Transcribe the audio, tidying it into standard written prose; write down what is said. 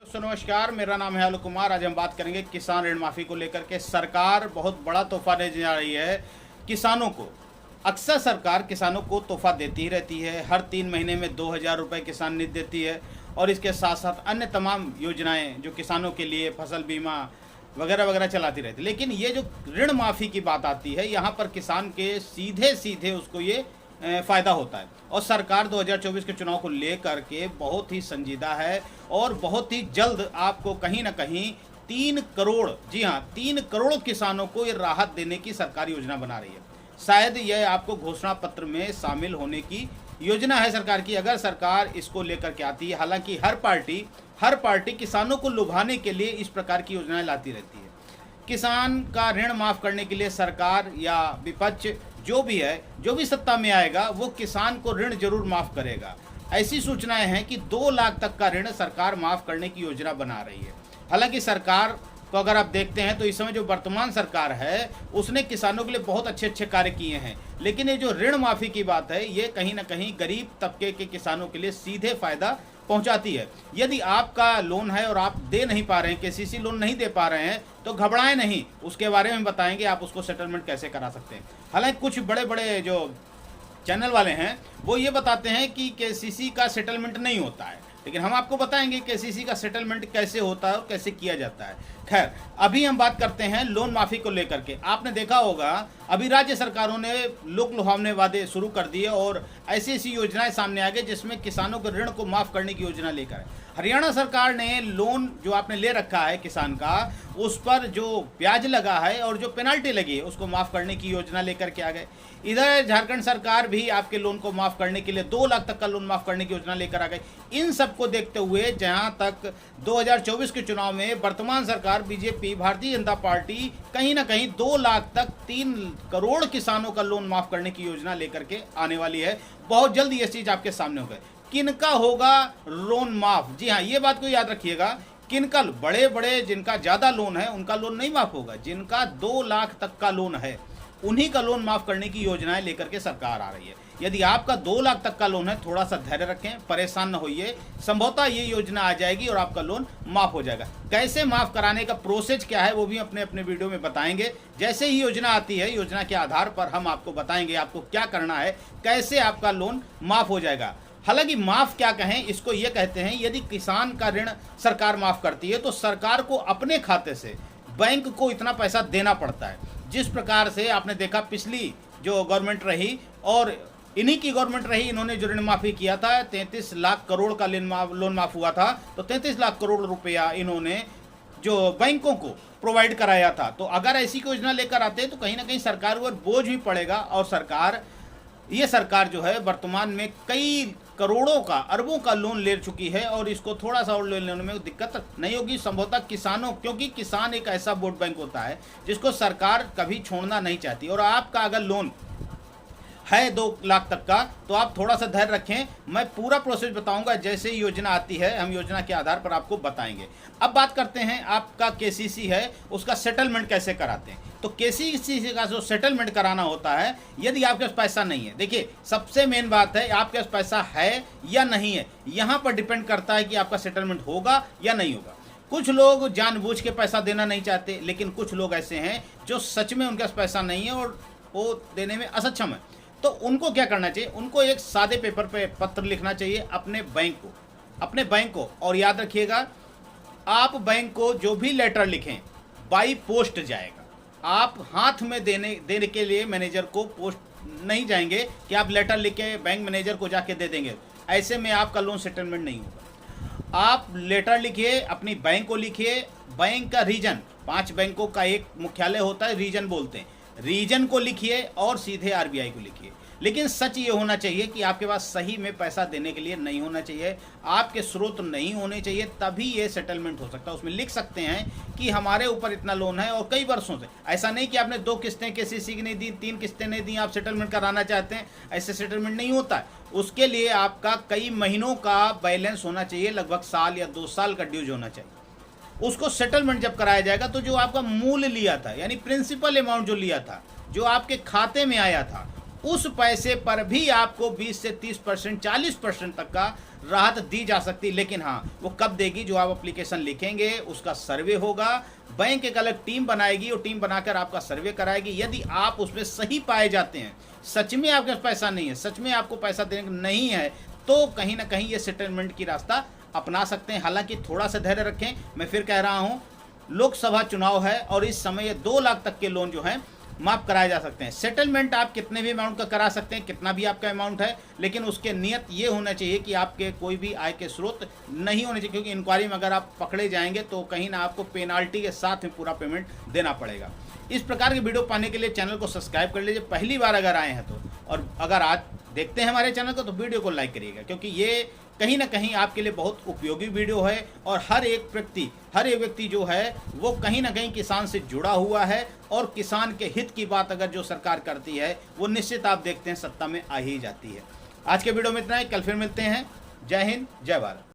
नमस्कार, मेरा नाम है आलोक कुमार। आज हम बात करेंगे किसान ऋण माफ़ी को लेकर के। सरकार बहुत बड़ा तोहफा देने जा रही है किसानों को। अक्सर सरकार किसानों को तोहफा देती ही रहती है। हर 3 महीने में 2,000 रुपये किसान निधि देती है और इसके साथ साथ अन्य तमाम योजनाएं जो किसानों के लिए फसल बीमा वगैरह वगैरह चलाती रहती है। लेकिन ये जो ऋण माफ़ी की बात आती है, यहाँ पर किसान के सीधे सीधे उसको ये फ़ायदा होता है। और सरकार 2024 के चुनाव को लेकर के बहुत ही संजीदा है और बहुत ही जल्द आपको कहीं ना कहीं 3 करोड़, जी हाँ 3 करोड़ किसानों को ये राहत देने की सरकार योजना बना रही है। शायद यह आपको घोषणा पत्र में शामिल होने की योजना है सरकार की, अगर सरकार इसको लेकर के आती है। हालांकि हर पार्टी किसानों को लुभाने के लिए इस प्रकार की योजनाएं लाती रहती है। किसान का ऋण माफ़ करने के लिए सरकार या विपक्ष जो भी है, जो भी सत्ता में आएगा, वो किसान को ऋण जरूर माफ़ करेगा। ऐसी सूचनाएं हैं कि 2 लाख तक का ऋण सरकार माफ़ करने की योजना बना रही है। हालांकि सरकार को अगर आप देखते हैं तो इस समय जो वर्तमान सरकार है उसने किसानों के लिए बहुत अच्छे कार्य किए हैं, लेकिन ये जो ऋण माफ़ी की बात है ये कहीं ना कहीं गरीब तबके के किसानों के लिए सीधे फ़ायदा पहुंचाती है। यदि आपका लोन है और आप दे नहीं पा रहे हैं, केसीसी लोन नहीं दे पा रहे हैं, तो घबराएं नहीं, उसके बारे में बताएंगे आप उसको सेटलमेंट कैसे करा सकते हैं। हालांकि कुछ बड़े बड़े जो चैनल वाले हैं वो ये बताते हैं कि केसीसी का सेटलमेंट नहीं होता है, लेकिन हम आपको बताएंगे केसीसी का सेटलमेंट कैसे होता है और कैसे किया जाता है। खैर, अभी हम बात करते हैं लोन माफ़ी को लेकर के। आपने देखा होगा अभी राज्य सरकारों ने लोक लुभावने वादे शुरू कर दिए और ऐसी योजनाएं सामने आ गई जिसमें किसानों के ऋण को माफ़ करने की योजना लेकर। हरियाणा सरकार ने लोन जो आपने ले रखा है किसान का, उस पर जो ब्याज लगा है और जो पेनाल्टी लगी है उसको माफ़ करने की योजना लेकर के आ गए। इधर झारखंड सरकार भी आपके लोन को माफ़ करने के लिए 2 लाख तक का लोन माफ़ करने की योजना लेकर आ गई। इन सबको देखते हुए जहां तक 2024 के चुनाव में वर्तमान सरकार बीजेपी भारतीय जनता पार्टी कहीं ना कहीं 2 लाख तक 3 करोड़ किसानों का लोन माफ़ करने की योजना लेकर के आने वाली है। बहुत जल्द ये चीज़ आपके सामने होगा। किनका होगा लोन माफ़? जी हाँ, ये बात को याद रखिएगा। किनका? बड़े बड़े जिनका ज़्यादा लोन है उनका लोन नहीं माफ़ होगा। जिनका 2 लाख तक का लोन है उन्हीं का लोन माफ़ करने की योजनाएं लेकर के सरकार आ रही है। यदि आपका 2 लाख तक का लोन है, थोड़ा सा धैर्य रखें, परेशान न होइए, संभवतः ये योजना आ जाएगी और आपका लोन माफ़ हो जाएगा। कैसे माफ़ कराने का प्रोसेस क्या है वो भी अपने अपने वीडियो में बताएंगे। जैसे ही योजना आती है, योजना के आधार पर हम आपको बताएंगे आपको क्या करना है, कैसे आपका लोन माफ़ हो जाएगा। हालांकि माफ़ क्या कहें, इसको ये कहते हैं यदि किसान का ऋण सरकार माफ़ करती है तो सरकार को अपने खाते से बैंक को इतना पैसा देना पड़ता है। जिस प्रकार से आपने देखा पिछली जो गवर्नमेंट रही और इन्हीं की गवर्नमेंट रही, इन्होंने जो ऋण माफ़ी किया था 33 लाख करोड़ का लोन माफ़ हुआ था, तो 33 लाख करोड़ रुपया इन्होंने जो बैंकों को प्रोवाइड कराया था। तो अगर ऐसी योजना लेकर आते हैं तो कहीं ना कहीं सरकार पर बोझ भी पड़ेगा और ये सरकार जो है वर्तमान में कई करोड़ों का, अरबों का लोन ले चुकी है और इसको थोड़ा सा और लेने में दिक्कत नहीं होगी संभवतः किसानों, क्योंकि किसान एक ऐसा वोट बैंक होता है जिसको सरकार कभी छोड़ना नहीं चाहती। और आपका अगर लोन है 2 लाख तक का तो आप थोड़ा सा धैर्य रखें, मैं पूरा प्रोसेस बताऊंगा। जैसे ही योजना आती है हम योजना के आधार पर आपको बताएंगे। अब बात करते हैं आपका केसीसी है उसका सेटलमेंट कैसे कराते हैं। तो केसीसी का जो सेटलमेंट कराना होता है, यदि आपके पास पैसा नहीं है, देखिए सबसे मेन बात है आपके पास पैसा है या नहीं है, यहाँ पर डिपेंड करता है कि आपका सेटलमेंट होगा या नहीं होगा। कुछ लोग जानबूझ के पैसा देना नहीं चाहते, लेकिन कुछ लोग ऐसे हैं जो सच में उनके पास पैसा नहीं है और वो देने में असक्षम है। तो उनको क्या करना चाहिए? उनको एक सादे पेपर पे पत्र लिखना चाहिए अपने बैंक को। और याद रखिएगा, आप बैंक को जो भी लेटर लिखें बाई पोस्ट जाएगा। आप हाथ में देने के लिए मैनेजर को पोस्ट नहीं जाएंगे कि आप लेटर लिख के बैंक मैनेजर को जाके दे देंगे। ऐसे में आपका लोन सेटलमेंट नहीं होगा। आप लेटर लिखिए, अपनी बैंक को लिखिए, बैंक का रीजन, 5 बैंकों का एक मुख्यालय होता है, रीजन बोलते हैं, रीजन को लिखिए और सीधे आरबीआई को लिखिए। लेकिन सच ये होना चाहिए कि आपके पास सही में पैसा देने के लिए नहीं होना चाहिए, आपके स्रोत नहीं होने चाहिए, तभी ये सेटलमेंट हो सकता है। उसमें लिख सकते हैं कि हमारे ऊपर इतना लोन है और कई वर्षों से, ऐसा नहीं कि आपने 2 किस्तें केसीसी की नहीं दी, 3 किस्तें नहीं दी, आप सेटलमेंट कराना चाहते हैं, ऐसे सेटलमेंट नहीं होता है। उसके लिए आपका कई महीनों का बैलेंस होना चाहिए, लगभग साल या 2 साल का ड्यूज होना चाहिए। उसको सेटलमेंट जब कराया जाएगा तो जो आपका मूल लिया था, यानी प्रिंसिपल अमाउंट जो लिया था, जो आपके खाते में आया था, उस पैसे पर भी आपको 20 से 30%, 40% तक का राहत दी जा सकती। लेकिन हाँ, वो कब देगी? जो आप एप्लीकेशन लिखेंगे उसका सर्वे होगा, बैंक एक अलग टीम बनाएगी, वो टीम बनाकर आपका सर्वे कराएगी। यदि आप उसमें सही पाए जाते हैं, सच में आपके पास पैसा नहीं है, सच में आपको पैसा देने नहीं है, तो कहीं ना कहीं ये सेटलमेंट की रास्ता अपना सकते हैं। हालांकि थोड़ा सा धैर्य रखें। मैं फिर कह रहा हूं, लोकसभा चुनाव है और इस समय ये 2 लाख तक के लोन जो हैं माफ कराए जा सकते हैं। सेटलमेंट आप कितने भी अमाउंट का करा सकते हैं, कितना भी आपका अमाउंट है, लेकिन उसके नियत ये होना चाहिए कि आपके कोई भी आय के स्रोत नहीं होने चाहिए, क्योंकि इंक्वायरी में अगर आप पकड़े जाएंगे तो कहीं ना आपको पेनाल्टी के साथ में पूरा पेमेंट देना पड़ेगा। इस प्रकार की वीडियो पाने के लिए चैनल को सब्सक्राइब कर लीजिए, पहली बार अगर आए हैं तो। और अगर आज देखते हैं हमारे चैनल को तो वीडियो को लाइक करिएगा, क्योंकि ये कहीं ना कहीं आपके लिए बहुत उपयोगी वीडियो है। और हर एक व्यक्ति जो है वो कहीं ना कहीं किसान से जुड़ा हुआ है, और किसान के हित की बात अगर जो सरकार करती है वो निश्चित आप देखते हैं सत्ता में आ ही जाती है। आज के वीडियो में इतना ही, कल फिर मिलते हैं। जय हिंद, जय भारत।